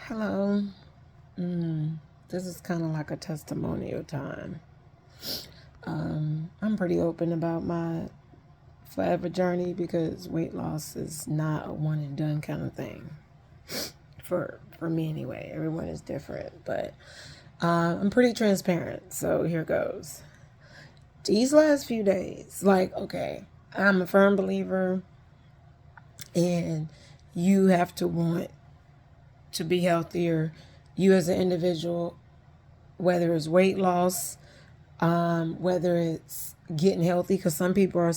Hello. This is kind of like a testimonial time. I'm pretty open about my forever journey because weight loss is not a one and done kind of thing. For me anyway. Everyone is different, but I'm pretty transparent. So here goes. These last few days, okay, I'm a firm believer and you have to want to be healthier. You as an individual, whether it's weight loss, whether it's getting healthy, because some people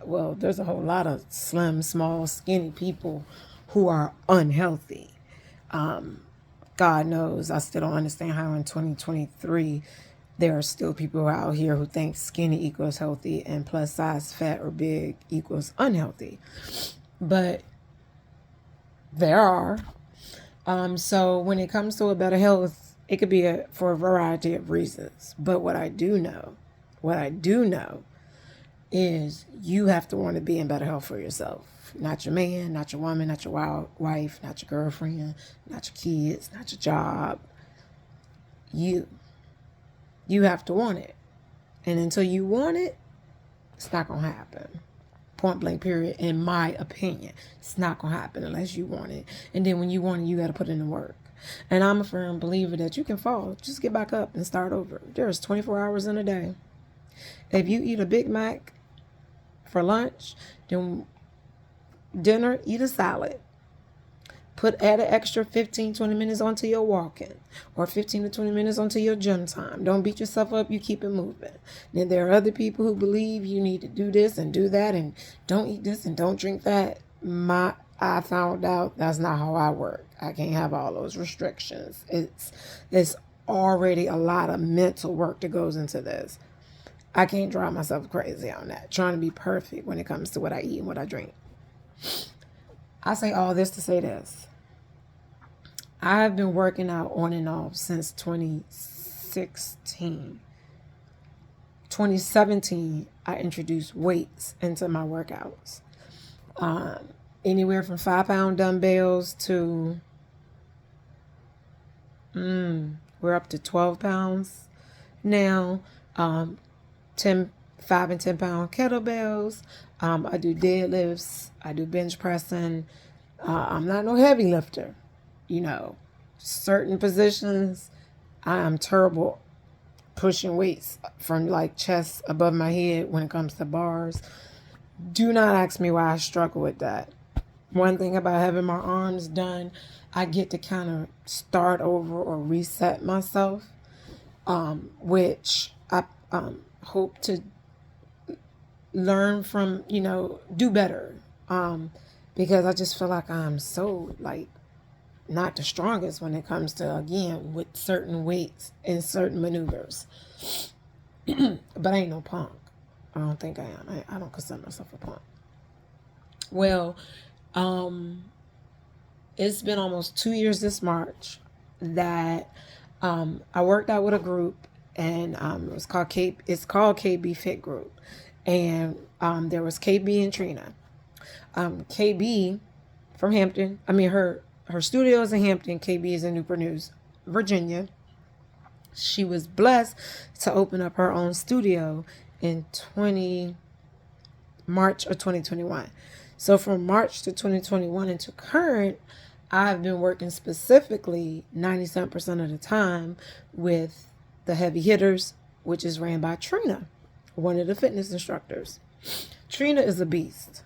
well, there's a whole lot of slim, small, skinny people who are unhealthy. God knows I still don't understand how in 2023 there are still people out here who think skinny equals healthy and plus size fat or big equals unhealthy. But there are. So when it comes to a better health, it could be for a variety of reasons. But what I do know is you have to want to be in better health for yourself. Not your man, not your woman, not your wife, not your girlfriend, not your kids, not your job. You have to want it. And until you want it, it's not going to happen. Point blank period, in my opinion. It's not going to happen unless you want it. And then when you want it, you got to put in the work. And I'm a firm believer that you can fall. Just get back up and start over. There's 24 hours in a day. If you eat a Big Mac for lunch, then dinner, eat a salad. Add an extra 15, 20 minutes onto your walking or 15 to 20 minutes onto your gym time. Don't beat yourself up. You keep it moving. Then there are other people who believe you need to do this and do that and don't eat this and don't drink that. I found out that's not how I work. I can't have all those restrictions. It's already a lot of mental work that goes into this. I can't drive myself crazy on that, trying to be perfect when it comes to what I eat and what I drink. I say all this to say this. I've been working out on and off since 2016. 2017, I introduced weights into my workouts. Anywhere from 5-pound dumbbells to, we're up to 12 pounds now. 5 and 10 pound kettlebells. I do deadlifts. I do bench pressing. I'm not no heavy lifter. Certain positions, I am terrible pushing weights from chest above my head when it comes to bars. Do not ask me why I struggle with that. One thing about having my arms done, I get to kind of start over or reset myself, which I hope to learn from, do better. Because I just feel like I'm so not the strongest when it comes to, again, with certain weights and certain maneuvers. But I ain't no punk. I don't think I am. I don't consider myself a punk. Well, it's been almost 2 years this March that I worked out with a group, and it's called KB Fit Group. And there was KB and Trina. KB from Hampton. Her studio is in Hampton. KB is in Newport News, Virginia. She was blessed to open up her own studio in March of 2021. So from March to 2021 into current, I've been working specifically 97% of the time with the heavy hitters, which is ran by Trina, one of the fitness instructors. Trina is a beast.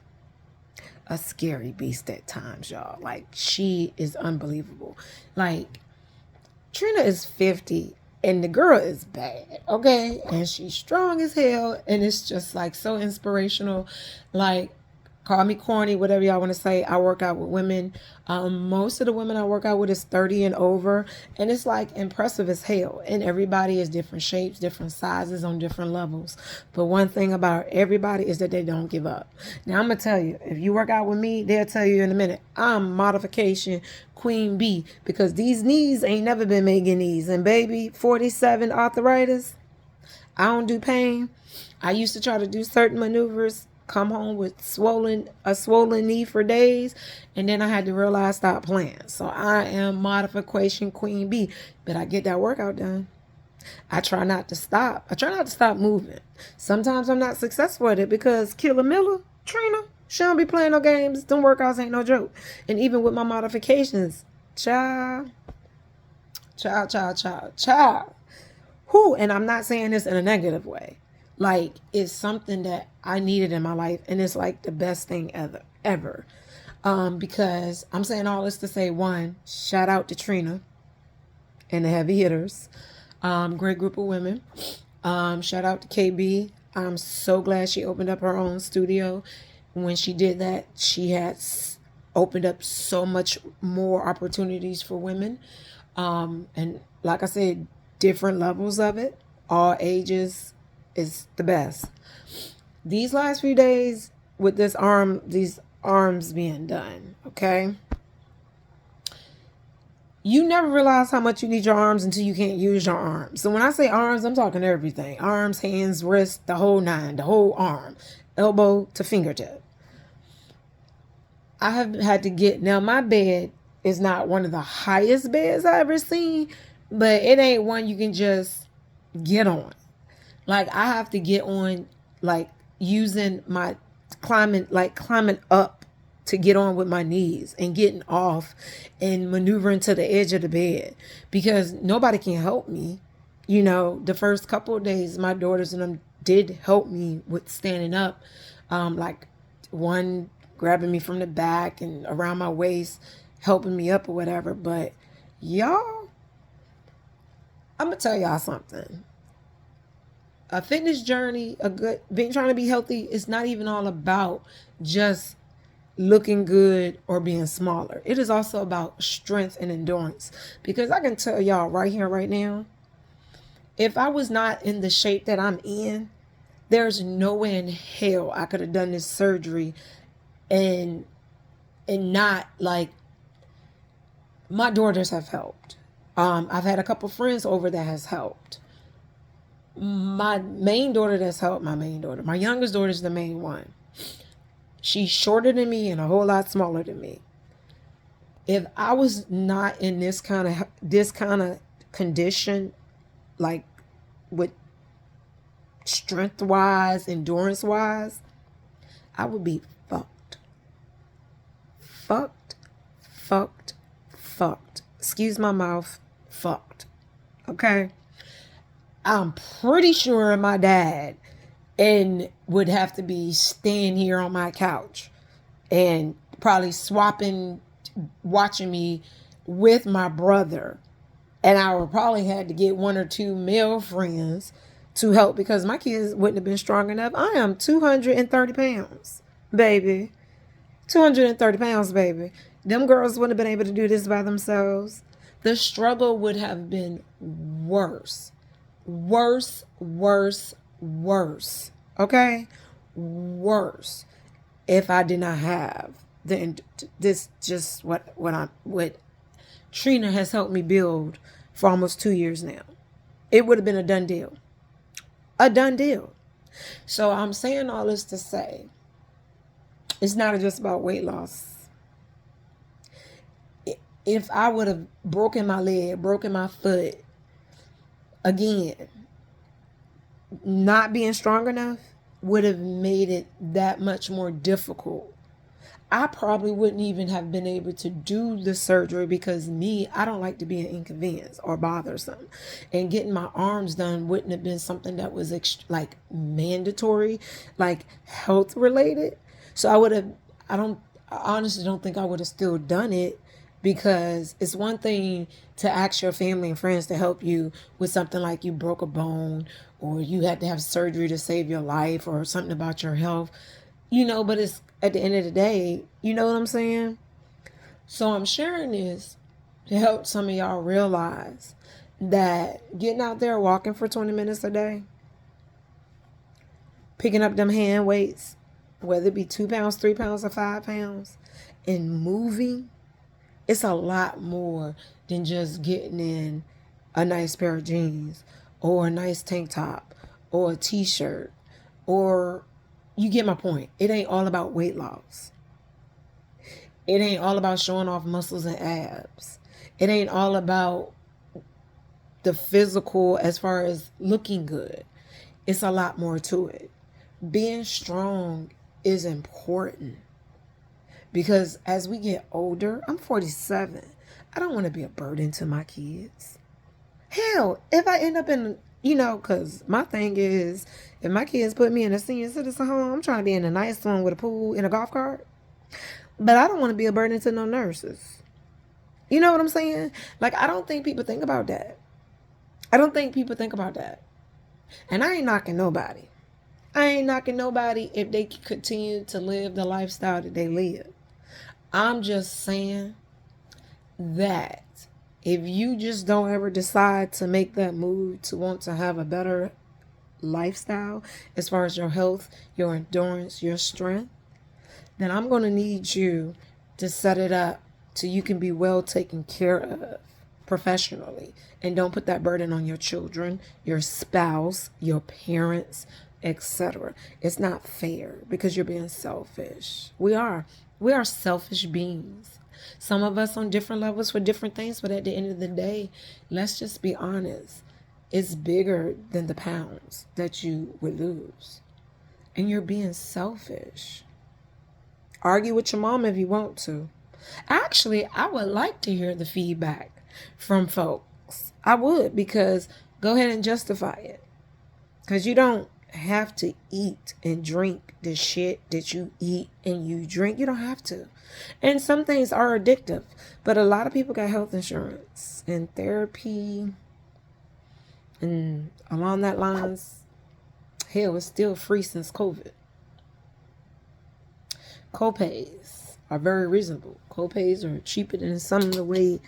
A scary beast at times, y'all. She is unbelievable. Trina is 50 and the girl is bad, okay? And she's strong as hell, and it's just so inspirational. Call me corny, whatever y'all want to say. I work out with women. Most of the women I work out with is 30 and over. And it's impressive as hell. And everybody is different shapes, different sizes on different levels. But one thing about everybody is that they don't give up. Now, I'm going to tell you, if you work out with me, they'll tell you in a minute, I'm modification queen bee. Because these knees ain't never been making knees. And baby, 47 arthritis, I don't do pain. I used to try to do certain maneuvers come home with a swollen knee for days, and then I had to realize stop playing. So I am modification queen bee, but I get that workout done. I try not to stop. I try not to stop moving. Sometimes I'm not successful at it because Killer Miller, Trina, she don't be playing no games. Them workouts ain't no joke. And even with my modifications, child. Who? And I'm not saying this in a negative way. Like, it's something that I needed in my life, and it's like the best thing ever. Because I'm saying all this to say, one, shout out to Trina and the heavy hitters. Great group of women. Shout out to KB. I'm so glad she opened up her own studio. When she did that, she had opened up so much more opportunities for women. And like I said, different levels of it, all ages, is the best. These last few days with these arms being done, okay? You never realize how much you need your arms until you can't use your arms. So when I say arms, I'm talking everything. Arms, hands, wrists, the whole nine, the whole arm, elbow to fingertip. I have had to get, now my bed is not one of the highest beds I've ever seen, but it ain't one you can just get on. Like, I have to get on, like, using my climbing up to get on with my knees and getting off and maneuvering to the edge of the bed because nobody can help me. You know, the first couple of days, my daughters and them did help me with standing up. Like one grabbing me from the back and around my waist, helping me up or whatever. But y'all, I'm going to tell y'all something. A fitness journey, trying to be healthy, is not even all about just looking good or being smaller. It is also about strength and endurance. Because I can tell y'all right here, right now, if I was not in the shape that I'm in, there's no way in hell I could have done this surgery and not, like, my daughters have helped. I've had a couple friends over that has helped. My main daughter that's helped, my youngest daughter is the main one. She's shorter than me and a whole lot smaller than me. If I was not in this kind of condition, like with strength wise, endurance wise, I would be fucked. Excuse my mouth, fucked. Okay. I'm pretty sure my dad would have to be staying here on my couch and probably watching me with my brother. And I would probably had to get one or two male friends to help because my kids wouldn't have been strong enough. I am 230 pounds, baby. 230 pounds, baby. Them girls wouldn't have been able to do this by themselves. The struggle would have been worse. Okay? Worse. If I did not have what Trina has helped me build for almost 2 years now. It would have been a done deal. A done deal. So I'm saying all this to say, it's not just about weight loss. If I would have broken my leg, broken my foot, again, not being strong enough would have made it that much more difficult. I probably wouldn't even have been able to do the surgery because I don't like to be an inconvenience or bothersome. And getting my arms done wouldn't have been something that was like mandatory, like health related. So I honestly don't think I would have still done it. Because it's one thing to ask your family and friends to help you with something like you broke a bone or you had to have surgery to save your life or something about your health, but it's at the end of the day, you know what I'm saying? So I'm sharing this to help some of y'all realize that getting out there walking for 20 minutes a day, picking up them hand weights, whether it be 2 pounds, 3 pounds, or 5 pounds, and moving, it's a lot more than just getting in a nice pair of jeans or a nice tank top or a t-shirt or, you get my point. It ain't all about weight loss. It ain't all about showing off muscles and abs. It ain't all about the physical as far as looking good. It's a lot more to it. Being strong is important because as we get older, I'm 47. I don't want to be a burden to my kids. Hell, if I end up in, because my thing is, if my kids put me in a senior citizen home, I'm trying to be in a nice one with a pool and a golf cart. But I don't want to be a burden to no nurses. You know what I'm saying? Like, I don't think people think about that. I don't think people think about that. And I ain't knocking nobody. I ain't knocking nobody if they continue to live the lifestyle that they live. I'm just saying that if you just don't ever decide to make that move to want to have a better lifestyle as far as your health, your endurance, your strength, then I'm going to need you to set it up so you can be well taken care of professionally. And don't put that burden on your children, your spouse, your parents, etc. It's not fair because you're being selfish. We are selfish beings. Some of us on different levels for different things, but at the end of the day, let's just be honest. It's bigger than the pounds that you would lose. And you're being selfish. Argue with your mom if you want to. Actually, I would like to hear the feedback from folks. I would, because go ahead and justify it. Because you don't have to eat and drink the shit that you eat and you drink. You don't have to. And some things are addictive. But a lot of people got health insurance and therapy. And along that lines, hell, it's still free since COVID. Copays are very reasonable. Copays are cheaper than some of the way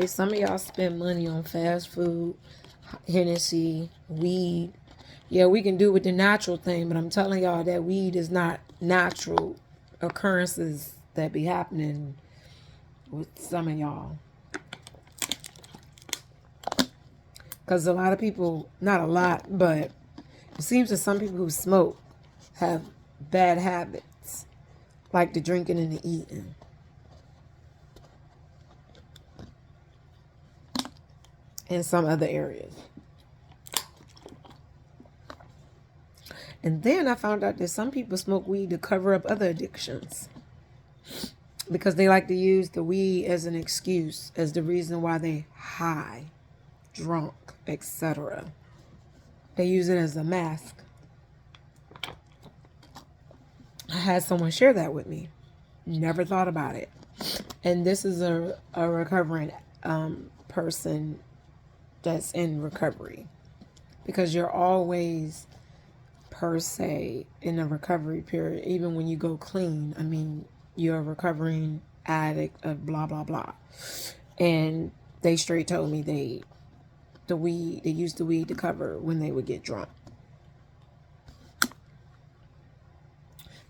some of y'all spend money on fast food, Hennessy, weed. Yeah, we can do with the natural thing, but I'm telling y'all that weed is not natural occurrences that be happening with some of y'all. Because a lot of people, not a lot, but it seems that some people who smoke have bad habits, like the drinking and the eating. In some other areas. And then I found out that some people smoke weed to cover up other addictions. Because they like to use the weed as an excuse, as the reason why they high, drunk, etc. They use it as a mask. I had someone share that with me. Never thought about it. And this is a recovering person that's in recovery. Because you're always, per se, in a recovery period. Even when you go clean, I mean, you're a recovering addict of blah, blah, blah. And they straight told me they used the weed to cover when they would get drunk.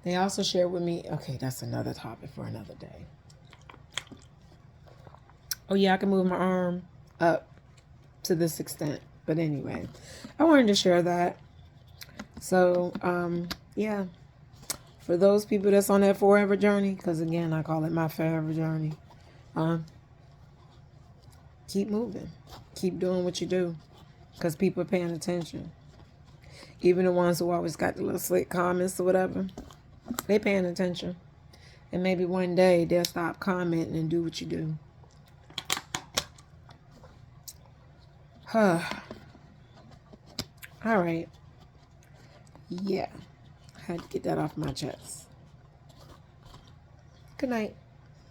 They also shared with me, okay, that's another topic for another day. Oh yeah, I can move my arm up to this extent. But anyway, I wanted to share that. So, yeah. For those people that's on that forever journey, because again, I call it my forever journey. Keep moving. Keep doing what you do. Because people are paying attention. Even the ones who always got the little slick comments or whatever. They paying attention. And maybe one day they'll stop commenting and do what you do. All right. Yeah. I had to get that off my chest. Good night.